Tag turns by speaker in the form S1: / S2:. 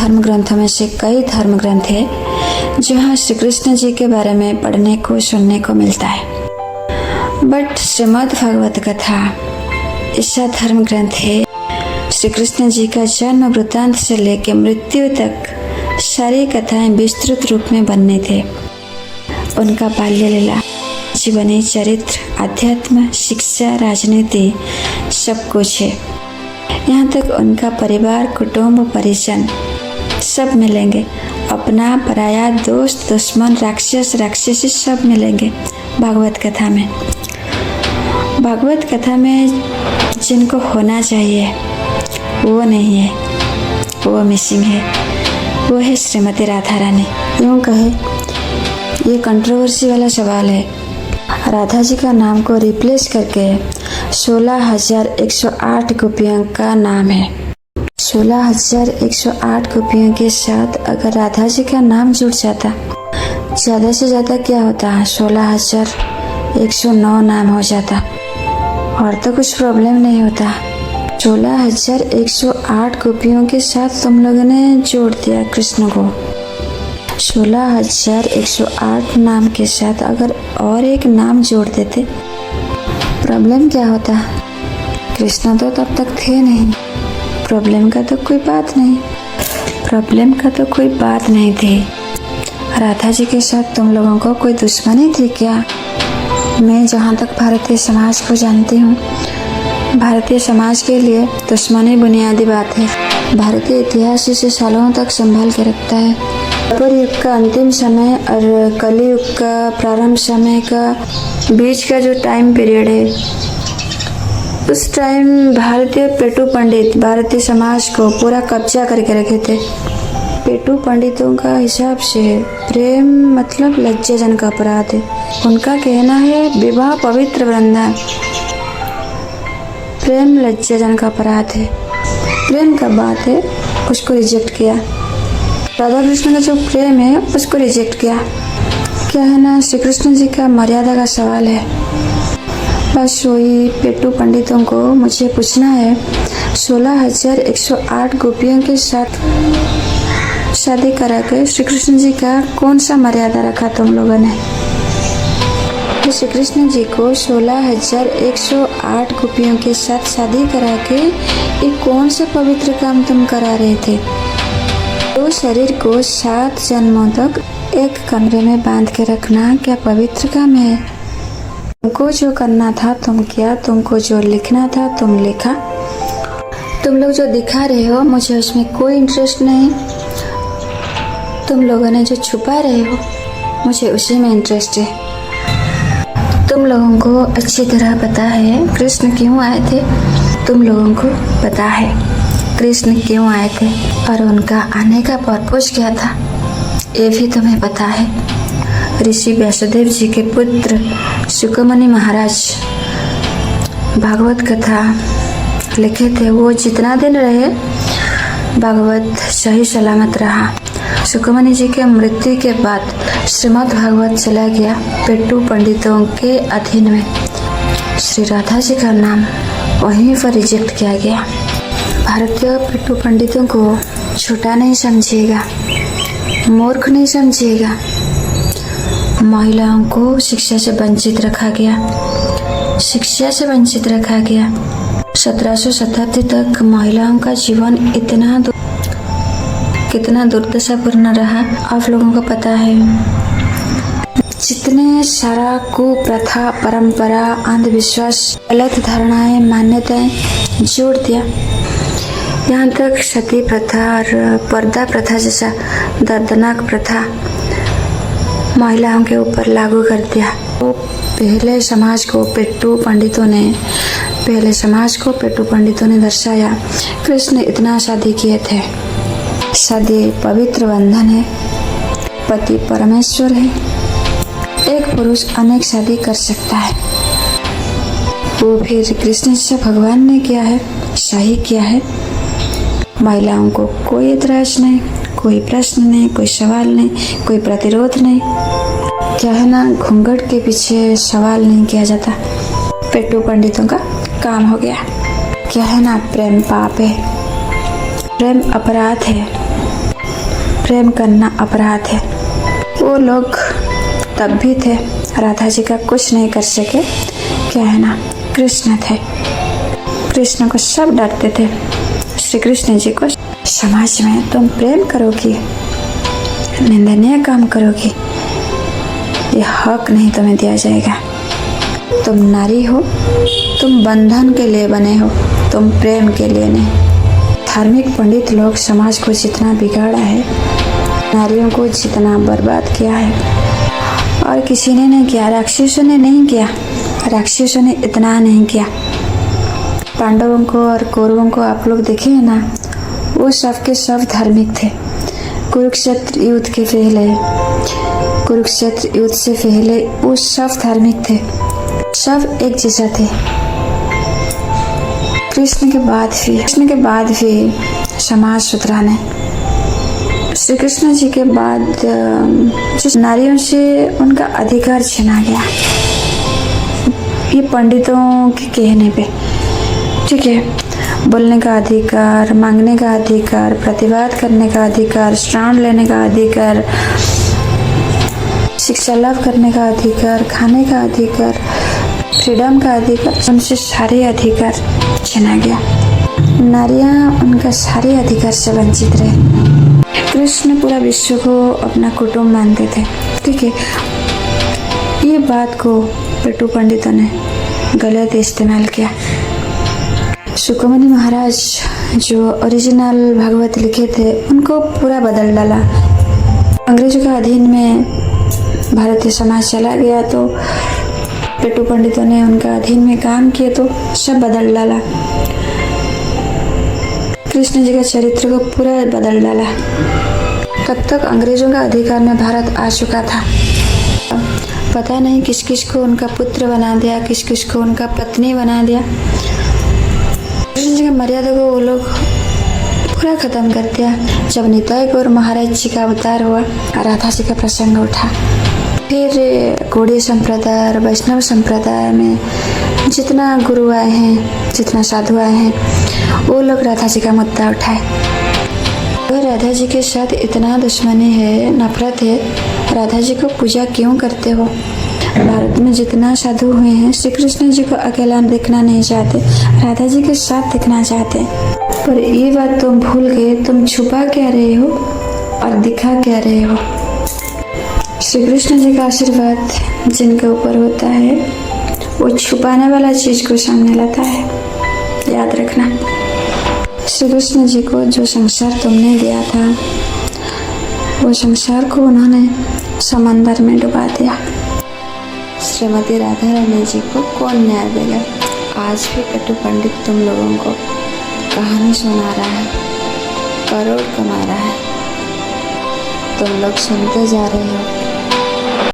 S1: धर्म ग्रंथों में से कई धर्म ग्रंथ है जहाँ श्री कृष्ण जी के बारे में पढ़ने को सुनने को मिलता है, बट श्रीमद् भागवत कथा ऐसा धर्म ग्रंथ है श्री कृष्ण जी का जन्म वृत्तांत से लेकर मृत्यु तक सारी कथाएं विस्तृत रूप में बनने थे। उनका बाल्य लीला, जीवनी, चरित्र, अध्यात्म, शिक्षा, राजनीति सब कुछ है। यहाँ तक उनका परिवार, कुटुंब, परिजन सब मिलेंगे। अपना, पराया, दोस्त, दुश्मन, राक्षस, राक्षसी सब मिलेंगे भागवत कथा में। भागवत कथा में जिनको होना चाहिए वो नहीं है, वो मिसिंग है। वो है श्रीमती राधा रानी। यूँ कहे ये कंट्रोवर्सी वाला सवाल है। राधा जी का नाम को रिप्लेस करके 16,108 गोपियों का नाम है। 16,108 गोपियों के साथ अगर राधा जी का नाम जुड़ जाता, ज़्यादा से ज़्यादा क्या होता, 16,109 नाम हो जाता और तो कुछ प्रॉब्लम नहीं होता। 16,108 गोपियों के साथ तुम लोगों ने जोड़ दिया कृष्ण को। 16,108 नाम के साथ अगर और एक नाम जोड़ देते, प्रॉब्लम क्या होता? कृष्ण तो तब तक थे नहीं। प्रॉब्लम का तो कोई बात नहीं, प्रॉब्लम का तो कोई बात नहीं थी। राधा जी के साथ तुम लोगों को कोई दुश्मनी थी क्या? मैं जहाँ तक भारतीय समाज को जानती हूँ, भारतीय समाज के लिए दुश्मनी बुनियादी बात है। भारतीय इतिहास इसे सालों तक संभाल के रखता है। द्वापर युग का अंतिम समय और कली युग का प्रारंभ समय का बीच का जो टाइम पीरियड है, उस टाइम भारतीय पेटू पंडित भारतीय समाज को पूरा कब्जा करके रखे थे। पेटू पंडितों का हिसाब से प्रेम मतलब लज्जाजनक का अपराध है। उनका कहना है विवाह पवित्र बंधन, प्रेम लज्जाजनक का अपराध है। प्रेम का बात है, उसको रिजेक्ट किया। राधा कृष्ण का जो प्रेम है उसको रिजेक्ट किया। क्या है ना, श्री कृष्ण जी का मर्यादा का सवाल है। बस वही पेटू पंडितों को मुझे पूछना है, 16,108 गोपियों के साथ शादी करा के श्री कृष्ण जी का कौन सा मर्यादा रखा तुम लोगों ने? श्री कृष्ण जी को 16,108 गोपियों के साथ शादी करा के ये कौन सा पवित्र काम तुम करा रहे थे? तो शरीर को 7 जन्मों तक एक कमरे में बांध के रखना क्या पवित्र काम है? तुमको जो करना था तुम किया, तुमको जो लिखना था तुम लिखा। तुम लोग जो दिखा रहे हो मुझे उसमें कोई इंटरेस्ट नहीं। तुम लोगों ने जो छुपा रहे हो मुझे उसी में इंटरेस्ट है। तुम लोगों को अच्छी तरह पता है कृष्ण क्यों आए थे। तुम लोगों को पता है कृष्ण क्यों आए थे और उनका आने का पर्पस क्या था, ये भी तुम्हें पता है। ऋषि व्यासदेव जी के पुत्र शुकमुनि महाराज भागवत कथा लिखे थे। वो जितना दिन रहे भागवत सही सलामत रहा। शुकमुनि जी के मृत्यु के बाद श्रीमद् भागवत चला गया पेटू पंडितों के अधीन में। श्री राधा जी का नाम वहीं पर रिजेक्ट किया गया। भारतीय पेटू पंडितों को छोटा नहीं समझिएगा, मूर्ख नहीं समझिएगा। महिलाओं को शिक्षा से वंचित रखा गया, शिक्षा से वंचित रखा गया। 1700 शताब्दी तक महिलाओं का जीवन कितना दुर्दशापूर्ण रहा आप लोगों को पता है। जितने सारा कुप्रथा, परंपरा, अंधविश्वास, गलत धारणाएं, मान्यताएं जोड़ दिया। यहाँ तक सती प्रथा और पर्दा प्रथा जैसा दर्दनाक प्रथा महिलाओं के ऊपर लागू कर दिया। तो पहले समाज को पेटू पंडितों ने दर्शाया कृष्ण इतना शादी किए थे। शादी पवित्र बंधन है, पति परमेश्वर है। एक पुरुष अनेक शादी कर सकता है, वो फिर कृष्ण से भगवान ने किया है, सही किया है। महिलाओं को कोई एतराज नहीं, कोई प्रश्न नहीं, कोई सवाल नहीं, कोई प्रतिरोध नहीं। क्या है ना, घूंघट के पीछे सवाल नहीं किया जाता। पेटू पंडितों का काम हो गया। क्या है ना, प्रेम पाप है, प्रेम अपराध है। प्रेम करना अपराध है। वो लोग तब भी थे, राधा जी का कुछ नहीं कर सके, क्या है ना, कृष्ण थे। कृष्ण को सब डरते थे। श्री कृष्ण जी को समाज में तुम प्रेम करोगी, निंदनीय काम करोगी, ये हक नहीं तुम्हें दिया जाएगा। तुम नारी हो, तुम बंधन के लिए बने हो, तुम प्रेम के लिए नहीं। धार्मिक पंडित लोग समाज को जितना बिगाड़ा है, नारियों को जितना बर्बाद किया है, और किसी ने नहीं किया, राक्षसों ने नहीं किया। राक्षसों ने इतना नहीं किया। पांडवों को और कौरवों को आप लोग देखिए ना, वो सब के सब धार्मिक थे। कुरुक्षेत्र युद्ध के पहले, कुरुक्षेत्र युद्ध से पहले वो सब धार्मिक थे, सब एक जैसा थे। कृष्ण के बाद भी समाज सुधरा नहीं। श्री कृष्ण जी के बाद जो नारियों से उनका अधिकार छीना गया, ये पंडितों के कहने पे, ठीक है, बोलने का अधिकार, मांगने का अधिकार, प्रतिवाद करने का अधिकार, श्रावण लेने का अधिकार, शिक्षा लाभ करने का अधिकार, खाने का अधिकार, फ्रीडम का अधिकार, उनसे सारे अधिकार छीना गया। नारियां उनका सारे अधिकार से वंचित रहे। कृष्ण पूरा विश्व को अपना कुटुंब मानते थे, ठीक है। ये बात को पेटू पंडितों ने गलत इस्तेमाल किया। सुखमणि महाराज जो ओरिजिनल भागवत लिखे थे, उनको पूरा बदल डाला। अंग्रेजों के अधीन में भारतीय समाज चला गया तो पेटू पंडितों ने उनका अधीन में काम किए तो सब बदल डाला। कृष्ण जी का चरित्र को पूरा बदल डाला। तब तक अंग्रेजों का अधिकार में भारत आ चुका था। पता नहीं किस किस को उनका पुत्र बना दिया, किस किस को उनका पत्नी बना दिया। कृष्ण जी की मर्यादा को वो लोग पूरा खत्म कर दिया। जब निताई गौर महाराज जी का अवतार हुआ, राधा जी का प्रसंग उठा, फिर गौड़ीय संप्रदाय और वैष्णव संप्रदाय में जितना गुरु आए हैं, जितना साधु आए हैं, वो लोग राधा जी का मुद्दा उठाए। अगर राधा जी के साथ इतना दुश्मनी है, नफरत है, राधा जी को पूजा क्यों करते हो? भारत में जितना साधु हुए हैं, श्री कृष्ण जी को अकेला देखना नहीं चाहते, राधा जी के साथ देखना चाहते। पर ये बात तुम भूल गए। तुम छुपा क्या रहे हो और दिखा क्या रहे हो? श्री कृष्ण जी का आशीर्वाद जिनके ऊपर होता है, वो छुपाने वाला चीज को सामने लाता है, याद रखना। श्री कृष्ण जी को जो संसार तुमने दिया था, वो संसार को उन्होंने समंदर में डुबा दिया। श्रीमती राधा रानी जी को कौन न्याय देगा? आज भी पेटू पंडित तुम लोगों को कहानी सुना रहा है, करोड़ कमा रहा है, तुम लोग सुनते जा रहे हो।